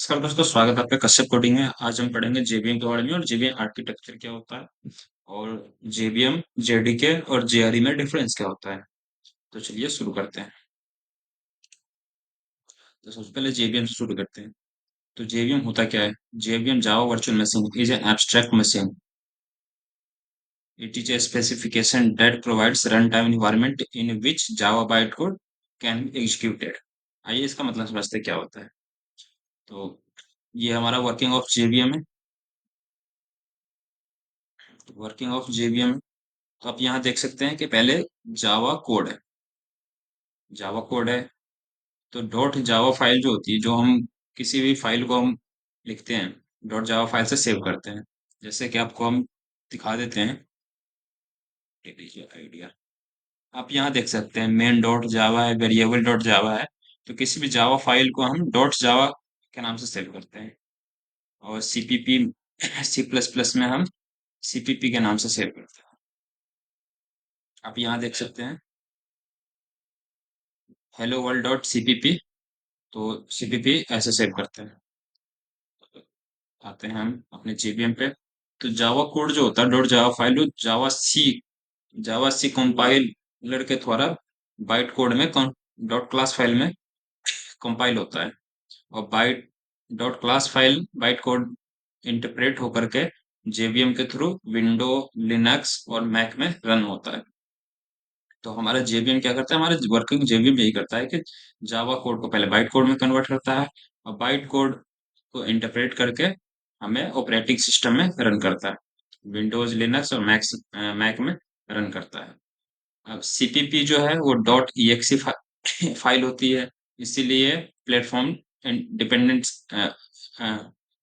नमस्कार दोस्तों, स्वागत है आपका कश्यप कोडिंग में। आज हम पढ़ेंगे जेवीएम के बारे में और जेवीएम आर्किटेक्चर क्या होता है और जेवीएम, जेडीके और जेआरई में डिफरेंस क्या होता है। तो चलिए शुरू करते हैं। तो सबसे पहले जेवीएम से शुरू करते हैं। तो जेवीएम होता क्या है? JVM Java virtual machine is an abstract machine. It is a specification that provides runtime environment in which Java bytecode can be executed। आइए इसका मतलब समझते हैं क्या होता है। तो ये हमारा वर्किंग ऑफ जेवीएम है। वर्किंग ऑफ जेवीएम, तो आप यहाँ देख सकते हैं कि पहले जावा कोड है। जावा कोड है तो डॉट जावा फाइल जो होती है, जो हम किसी भी फाइल को हम लिखते हैं, डॉट जावा फाइल से सेव करते हैं। जैसे कि आपको हम दिखा देते हैं। ये लीजिए आइडिया। आप यहाँ देख सकते हैं मेन डॉट जावा है, वेरिएबल डॉट जावा है। तो किसी भी जावा फाइल को हम डॉट जावा के नाम से सेव करते हैं। और सीपीपी, सी प्लस प्लस में हम सीपीपी के नाम से सेव करते हैं। आप यहाँ देख सकते हैं हेलो वर्ल्ड डॉट सीपीपी। तो सीपीपी ऐसे सेव करते हैं। आते हैं हम अपने जेवीएम पे। तो जावा कोड जो होता है, डॉट जावा फाइल, वो जावा सी कंपाइलर के द्वारा बाइट कोड में डॉट क्लास फाइल में कंपाइल होता है। और byte dot class file byte code interpret होकर के जेवीएम के थ्रू विंडो, लिनक्स और मैक में रन होता है। तो हमारा जेवीएम क्या करता है? हमारा वर्किंग जेवीएम यही करता है कि जावा कोड को पहले बाइट कोड में कन्वर्ट करता है और बाइट कोड को इंटरप्रेट करके हमें ऑपरेटिंग सिस्टम में रन करता है। विंडोज, लिनक्स और मैक में रन करता है। अब सीपीपी जो है वो डॉट ईएक्सी फाइल होती है। इसीलिए प्लेटफॉर्म डिपेंडेंट,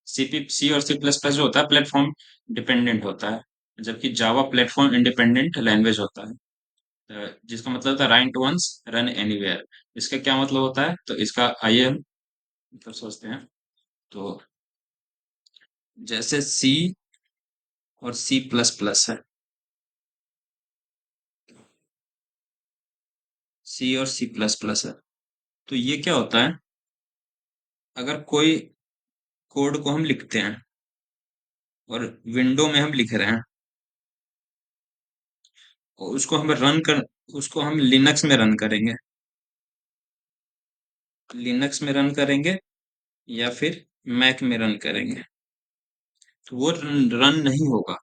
सी और सी प्लस प्लस जो होता है प्लेटफॉर्म डिपेंडेंट होता है, जबकि जावा प्लेटफॉर्म इंडिपेंडेंट लैंग्वेज होता है। जिसका मतलब होता है राइट वंस रन एनीवेयर। इसका क्या मतलब होता है? तो इसका आइए हम मतलब सोचते हैं। तो जैसे सी और सी प्लस प्लस है, सी और सी प्लस प्लस है। तो ये क्या होता है? अगर कोई कोड को हम लिखते हैं और विंडो में हम लिख रहे हैं और उसको हम लिनक्स में रन करेंगे, लिनक्स में रन करेंगे या फिर मैक में रन करेंगे, तो वो रन नहीं होगा।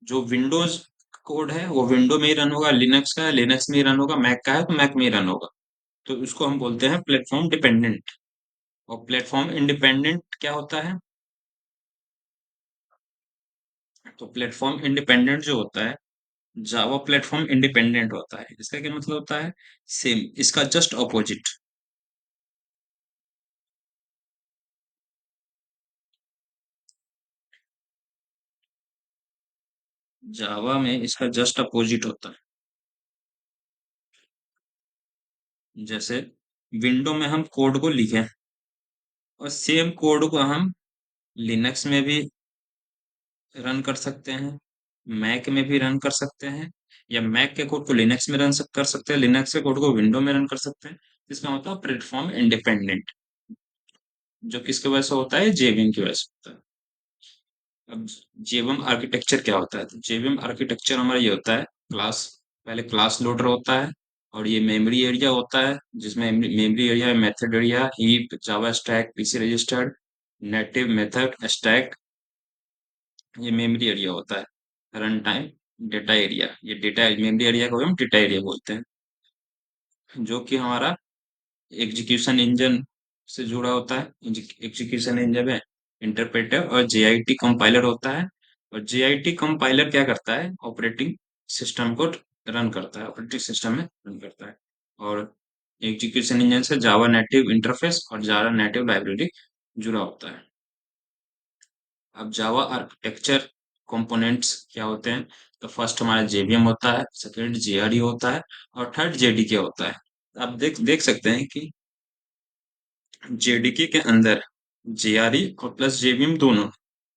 जो विंडोज कोड है वो विंडो में ही रन होगा, लिनक्स का है लिनक्स में ही रन होगा, मैक का है तो मैक में ही रन होगा। तो उसको हम बोलते हैं प्लेटफॉर्म डिपेंडेंट। और प्लेटफॉर्म इंडिपेंडेंट क्या होता है? तो प्लेटफॉर्म इंडिपेंडेंट जो होता है, जावा प्लेटफॉर्म इंडिपेंडेंट होता है। इसका क्या मतलब होता है? सेम इसका जस्ट ऑपोजिट। जावा में इसका जस्ट अपोजिट होता है। जैसे विंडो में हम कोड को लिखें और सेम कोड को हम लिनक्स में भी रन कर सकते हैं, मैक में भी रन कर सकते हैं, या मैक के कोड को लिनक्स में कर सकते हैं, लिनक्स के कोड को विंडो में रन कर सकते हैं। इसका मतलब प्लेटफॉर्म इंडिपेंडेंट, जो किसकी वजह से होता है? जेवीएम की वजह से होता है। अब जेवीएम आर्किटेक्चर क्या होता है? तो जेवीएम आर्किटेक्चर हमारा ये होता है, क्लास, पहले क्लास लोडर होता है और ये मेमोरी एरिया होता है, जिसमें memory area, method area, heap, Java stack, PC register, native method stack, ये मेमोरी एरिया होता है। रन टाइम डेटा एरिया, ये डेटा मेमोरी एरिया को हम डेटा एरिया बोलते हैं, जो कि हमारा एग्जीक्यूशन इंजन से जुड़ा होता है। एग्जीक्यूशन इंजन में इंटरप्रेटर और जेआईटी कंपाइलर होता है। और जेआईटी कंपाइलर क्या करता है? ऑपरेटिंग सिस्टम को रन करता है, ऑपरेटिंग सिस्टम में रन करता है। और एग्जीक्यूशन इंजन से जावा नेटिव इंटरफेस और जावा नेटिव लाइब्रेरी जुड़ा होता है। अब जावा आर्किटेक्चर कंपोनेंट्स क्या होते हैं? तो फर्स्ट हमारा जेवीएम होता है, सेकंड जेआरई होता है और थर्ड जेडीके होता है। आप देख सकते हैं कि जेडीके के अंदर जेआरई और प्लस जेवीएम दोनों,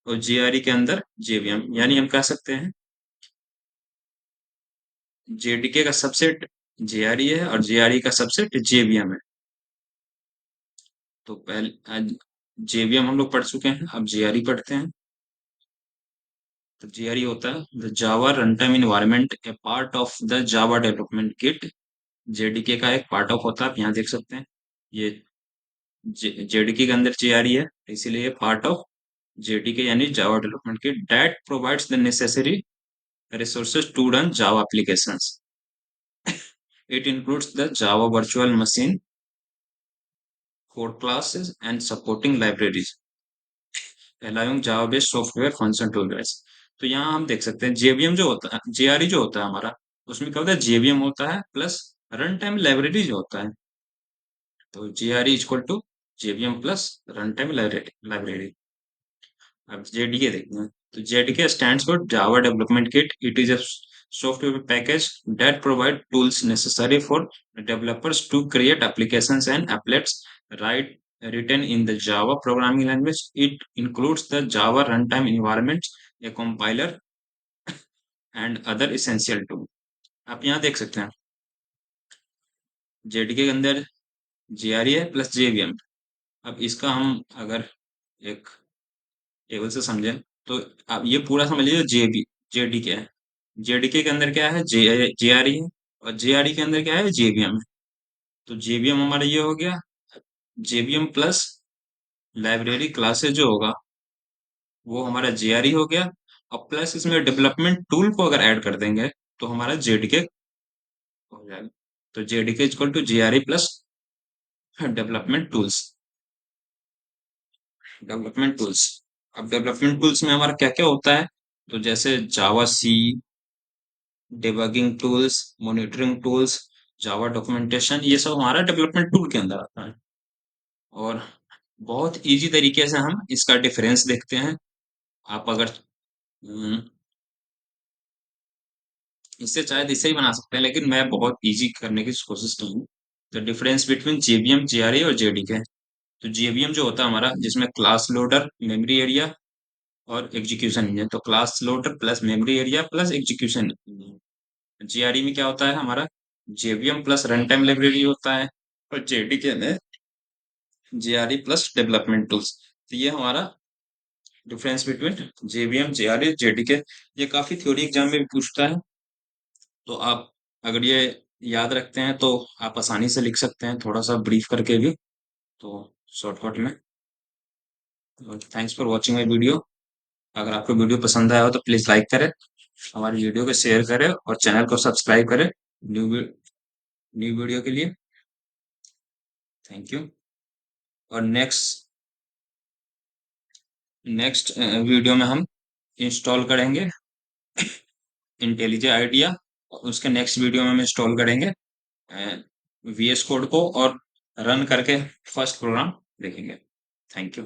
और जेआरई के अंदर जेवीएम, यानी हम कह सकते हैं जेडीके का सबसेट जेआरई है और जेआरई का सबसेट जेवीएम है। तो पहले जेवीएम हम लोग पढ़ चुके हैं, अब जेआरई पढ़ते हैं। तो जेआरई होता है the Java run time environment, A part of the Java development kit. JDK का एक पार्ट ऑफ होता है, आप यहाँ देख सकते हैं। ये जेडीके के अंदर जेआरई है, इसीलिए पार्ट ऑफ जेडीके यानी Java development kit that provides the necessary resources to run Java applications. It includes the Java virtual machine, code classes, and supporting libraries, allowing Java-based software function to address. तो यहाँ हम देख सकते हैं JVM जो होता है, जेआरई जो होता है हमारा, उसमें क्या होता है, जेवीएम होता है प्लस रन टाइम लाइब्रेरी जो होता है। तो JRE equal to JVM plus run time library. अब जेडीके देखते हैं। तो JDK stands for Java Development Kit. It is a software package that provide tools necessary for developers to create applications and applets write written in the Java programming language. It includes the Java runtime environment, a compiler, and other essential tools. आप यहाँ देख सकते हैं JDK के अंदर JRE है plus JVM. अब इसका हम अगर एक टेबल से समझें तो आप ये पूरा समझ लीजिए जेबी जेडीके है। जेडीके के अंदर क्या है, जेआरई है, और जेआरई के अंदर क्या है, जेवीएम है। तो जेवीएम हमारा ये हो गया, जेवीएम प्लस लाइब्रेरी क्लासेस जो होगा वो हमारा जेआरई हो गया, और प्लस इसमें डेवलपमेंट टूल को अगर ऐड कर देंगे तो हमारा जेडीके हो जाएगा। तो JDK equal to JRE plus development tools. Development tools, अब डेवलपमेंट टूल्स में हमारा क्या क्या होता है, तो जैसे Java C, debugging tools, monitoring tools, Java documentation, ये सब हमारा डेवलपमेंट टूल के अंदर आता है। और बहुत इजी तरीके से हम इसका डिफरेंस देखते हैं। आप अगर इससे शायद इसे ही बना सकते हैं, लेकिन मैं बहुत इजी करने की कोशिश की हूँ। तो डिफरेंस बिटवीन जेवीएम, जेआरए और जेडीके। तो जेवीएम जो होता है हमारा, जिसमें क्लास लोडर, मेमोरी एरिया और एग्जीक्यूशन इंजन। तो class loader plus memory area plus execution. JRE में क्या होता है हमारा, JVM plus run time library होता है, और जेडीके में जेआरई प्लस डेवलपमेंट टूल्स। तो ये हमारा difference between JVM, JRE, JDK. ये काफी थ्योरी एग्जाम में भी पूछता है, तो आप अगर ये याद रखते हैं तो आप आसानी से लिख सकते हैं, थोड़ा सा ब्रीफ करके भी। तो शॉर्टकट में, thanks for watching my video. अगर आपको वीडियो पसंद आया हो तो प्लीज लाइक करें, हमारी वीडियो को शेयर करें और चैनल को सब्सक्राइब करें न्यू न्यू वीडियो के लिए। Thank you. और नेक्स्ट नेक्स्ट वीडियो में हम इंस्टॉल करेंगे इंटेलिजे आइडिया, और उसके नेक्स्ट वीडियो में हम इंस्टॉल करेंगे वीएस कोड को, और रन करके फर्स्ट प्रोग्राम देखेंगे। Thank you.